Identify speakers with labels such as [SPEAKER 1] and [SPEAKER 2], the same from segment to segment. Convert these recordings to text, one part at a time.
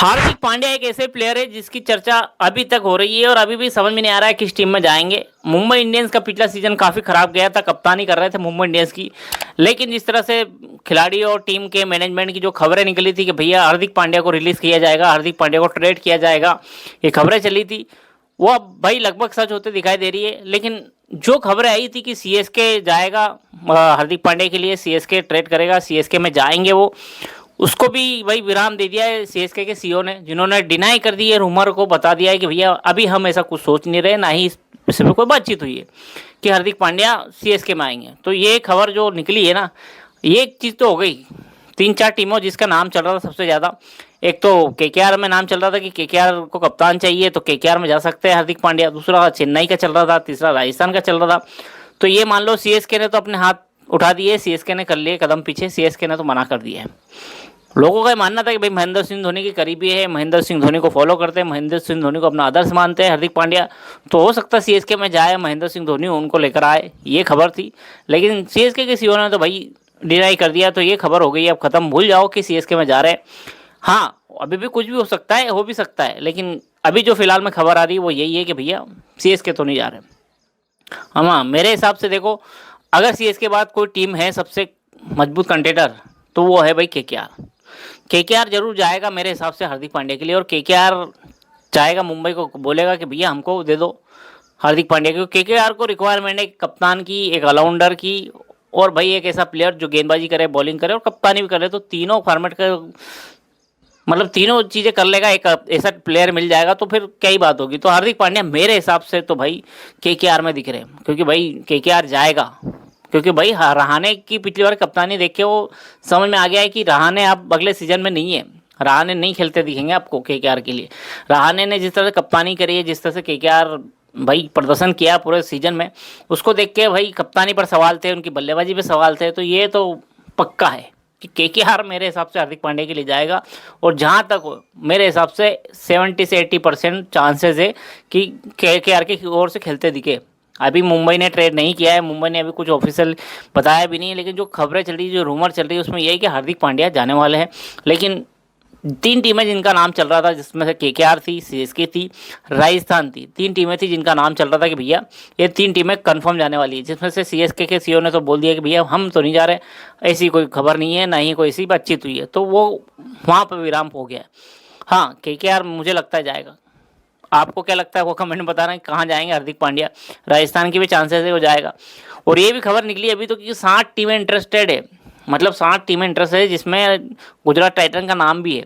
[SPEAKER 1] हार्दिक पांड्या एक ऐसे प्लेयर है जिसकी चर्चा अभी तक हो रही है और अभी भी समझ में नहीं आ रहा है किस टीम में जाएंगे। मुंबई इंडियंस का पिछला सीजन काफ़ी खराब गया था, कप्तानी कर रहे थे मुंबई इंडियंस की, लेकिन जिस तरह से खिलाड़ी और टीम के मैनेजमेंट की जो खबरें निकली थी कि भैया हार्दिक पांड्या को रिलीज़ किया जाएगा, हार्दिक पांड्या को ट्रेड किया जाएगा, ये खबरें चली थी, वो अब भाई लगभग सच होते दिखाई दे रही है। लेकिन जो खबरें आई थी कि सीएसके जाएगा हार्दिक पांड्या के लिए, सीएसके ट्रेड करेगा, सीएसके में जाएंगे वो, उसको भी भाई विराम दे दिया है सीएसके के सीईओ ने, जिन्होंने डिनाई कर दी है, रूमर को बता दिया है कि भैया अभी हम ऐसा कुछ सोच नहीं रहे, ना ही इस विषय में कोई बातचीत हुई है कि हार्दिक पांड्या सीएसके में आएंगे। तो ये खबर जो निकली है ना, ये एक चीज़ तो हो गई। 3-4 टीमों जिसका नाम चल रहा था सबसे ज़्यादा, एक तो केकेआर में नाम चल रहा था कि केकेआर को कप्तान चाहिए तो केकेआर में जा सकते हैं हार्दिक पांड्या, दूसरा चेन्नई का चल रहा था, तीसरा राजस्थान का चल रहा था। तो ये मान लो सीएसके ने तो अपने हाथ उठा दिए, सीएसके ने कर लिए कदम पीछे, सीएसके ने तो मना कर दिया है। लोगों का मानना था कि भाई महेंद्र सिंह धोनी के करीबी है, महेंद्र सिंह धोनी को फॉलो करते हैं, महेंद्र सिंह धोनी को अपना आदर्श मानते हैं हार्दिक पांड्या, तो हो सकता है सीएसके में जाए, महेंद्र सिंह धोनी उनको लेकर आए, ये खबर थी। लेकिन सीएसके के सीईओ ने तो भाई डिनाई कर दिया, तो ये खबर हो गई, अब खत्म, भूल जाओ कि सीएसके में जा रहे हैं। हाँ, अभी भी कुछ भी हो सकता है, हो भी सकता है, लेकिन अभी जो फिलहाल में खबर आ रही है वो यही है कि भैया सीएसके तो नहीं जा रहे। हाँ, मेरे हिसाब से देखो, अगर सीएसके के बाद कोई टीम है सबसे मजबूत कंटेंडर तो वो है भाई केकेआर। केकेआर जरूर जाएगा मेरे हिसाब से हार्दिक पांड्या के लिए, और केकेआर चाहेगा, मुंबई को बोलेगा कि भैया हमको दे दो हार्दिक पांड्या को। केकेआर को रिक्वायरमेंट है कप्तान की, एक ऑलराउंडर की, और भाई एक ऐसा प्लेयर जो गेंदबाजी करे, बॉलिंग करे और कप्तानी भी करे, तो तीनों फॉर्मेट का मतलब तीनों चीज़ें कर लेगा, एक ऐसा प्लेयर मिल जाएगा तो फिर क्या ही बात होगी। तो हार्दिक पांड्या मेरे हिसाब से तो भाई केकेआर में दिख रहे हैं, क्योंकि भाई केकेआर जाएगा, क्योंकि भाई रहाणे की पिछली बार कप्तानी देख के वो समझ में आ गया है कि रहाणे अब अगले सीजन में नहीं है, रहाणे नहीं खेलते दिखेंगे आपको केकेआर के लिए। रहाणे ने जिस तरह से कप्तानी करी है, जिस तरह से केकेआर भाई प्रदर्शन किया पूरे सीजन में, उसको देख के भाई कप्तानी पर सवाल थे, उनकी बल्लेबाजी पे सवाल थे, तो ये तो पक्का है कि केकेआर मेरे हिसाब से हार्दिक पांड्या के लिए जाएगा। और जहाँ तक मेरे हिसाब से 70 से 80% चांसेस है कि केकेआर की ओर से खेलते दिखे। अभी मुंबई ने ट्रेड नहीं किया है, मुंबई ने अभी कुछ ऑफिशियल बताया भी नहीं है, लेकिन जो खबरें चल रही है, जो रूमर चल रही है, उसमें यही कि हार्दिक पांड्या जाने वाले हैं। लेकिन 3 टीमें जिनका नाम चल रहा था, जिसमें से केकेआर थी, सीएसके थी, राजस्थान थी, 3 टीमें थी जिनका नाम चल रहा था कि भैया ये 3 टीमें कंफर्म जाने वाली है, जिसमें से सीएसके के सीईओ ने तो बोल दिया कि भैया हम तो नहीं जा रहे, ऐसी कोई खबर नहीं है, ना ही कोई ऐसी बातचीत हुई है, तो वो वहाँ पर विराम हो गया। हाँ, केकेआर मुझे लगता है जाएगा। आपको क्या लगता है वो कमेंट में बताना, कहाँ जाएंगे हार्दिक पांड्या। राजस्थान की भी चांसेस है वो जाएगा। और ये भी खबर निकली अभी तो कि 60 टीमें इंटरेस्टेड है, मतलब 60 टीमें इंटरेस्टेड है, जिसमें गुजरात टाइटन का नाम भी है।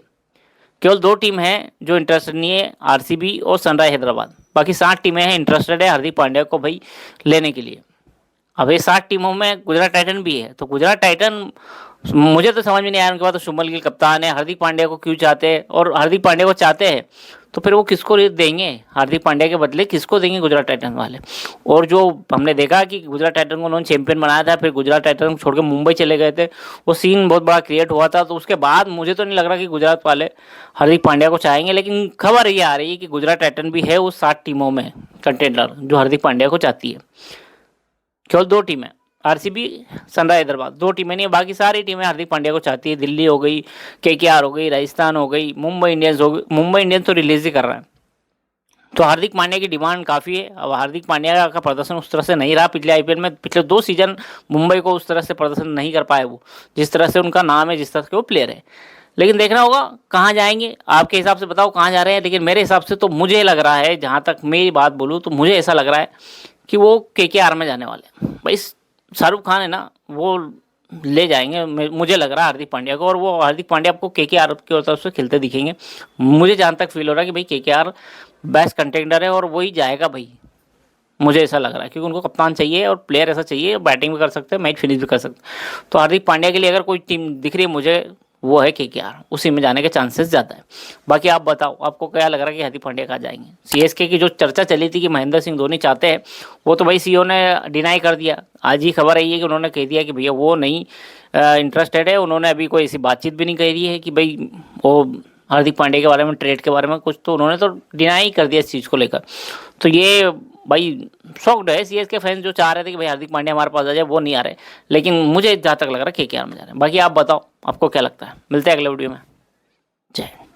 [SPEAKER 1] केवल 2 टीम हैं जो इंटरेस्टेड नहीं है, आरसीबी और सनराइज हैदराबाद। बाकी 60 टीमें हैं इंटरेस्टेड है हार्दिक पांड्या को भाई लेने के लिए। अब ये 60 टीमों में गुजरात टाइटन भी है, तो गुजरात टाइटन मुझे तो समझ में नहीं आया, उनके बाद तो शुभमन गिल कप्तान है, हार्दिक पांड्या को क्यों चाहते हैं, और हार्दिक पांड्या को चाहते हैं तो फिर वो किसको देंगे, हार्दिक पांड्या के बदले किसको देंगे गुजरात टाइटन वाले। और जो हमने देखा कि गुजरात टाइटन को उन्होंने चैंपियन बनाया था, फिर गुजरात टाइटन को छोड़ के मुंबई चले गए थे, वो सीन बहुत बड़ा क्रिएट हुआ था। तो उसके बाद मुझे तो नहीं लग रहा कि गुजरात वाले हार्दिक पांड्या को चाहेंगे, लेकिन खबर ये आ रही है कि गुजरात टाइटन भी है उस 60 टीमों में कंटेंडर जो हार्दिक पांड्या को चाहती है। केवल 2 टीमें, आरसीबी, सनराइज हैदराबाद, 2 टीमें नहीं, बाकी सारी टीमें हार्दिक पांड्या को चाहती है। दिल्ली हो गई, केकेआर हो गई, राजस्थान हो गई, मुंबई इंडियंस हो गई। मुंबई इंडियंस तो रिलीज ही कर रहा है, तो हार्दिक पांड्या की डिमांड काफ़ी है। अब हार्दिक पांड्या का प्रदर्शन उस तरह से नहीं रहा पिछले आईपीएल में, पिछले 2 सीजन मुंबई को उस तरह से प्रदर्शन नहीं कर पाए वो, जिस तरह से उनका नाम है, जिस तरह से वो प्लेयर है। लेकिन देखना होगा कहाँ जाएंगे, आपके हिसाब से बताओ कहाँ जा रहे हैं। लेकिन मेरे हिसाब से तो मुझे लग रहा है, जहाँ तक मेरी बात बोलूँ तो मुझे ऐसा लग रहा है कि वो केकेआर में जाने वाले हैं। भाई शाहरुख खान है ना, वो ले जाएंगे मुझे लग रहा है हार्दिक पांड्या को, और वो हार्दिक पांड्या आपको केकेआर की तरफ से खेलते दिखेंगे। मुझे जहाँ तक फील हो रहा है कि भाई केकेआर बेस्ट कंटेंडर है और वही जाएगा भाई, मुझे ऐसा लग रहा है, क्योंकि उनको कप्तान चाहिए और प्लेयर ऐसा चाहिए, बैटिंग भी कर सकते हैं, मैच फिनिश भी कर सकते हैं। तो हार्दिक पांड्या के लिए अगर कोई टीम दिख रही है मुझे, वो है केकेआर, उसी में जाने के चांसेस ज़्यादा है। बाकी आप बताओ आपको क्या लग रहा है कि हार्दिक पांड्या कहाँ जाएंगे। सीएसके की जो चर्चा चली थी कि महेंद्र सिंह धोनी चाहते हैं, वो तो भाई सीईओ ने डिनाई कर दिया। आज ही खबर आई है कि उन्होंने कह दिया कि भैया वो नहीं इंटरेस्टेड है। उन्होंने अभी कोई ऐसी बातचीत भी नहीं करी है कि भाई वो हार्दिक पांड्या के बारे में, ट्रेड के बारे में कुछ, तो उन्होंने तो डिनाई कर दिया इस चीज़ को लेकर। तो ये भाई शॉक्ड है सीएसके फैंस, जो चाह रहे थे कि भाई हार्दिक पांड्या हमारे पास आ जाए, वो नहीं आ रहे। लेकिन मुझे जहाँ तक लग रहा है केकेआर में जा रहे हैं। बाकी आप बताओ आपको क्या लगता है। मिलते हैं अगले वीडियो में। जय हिंद।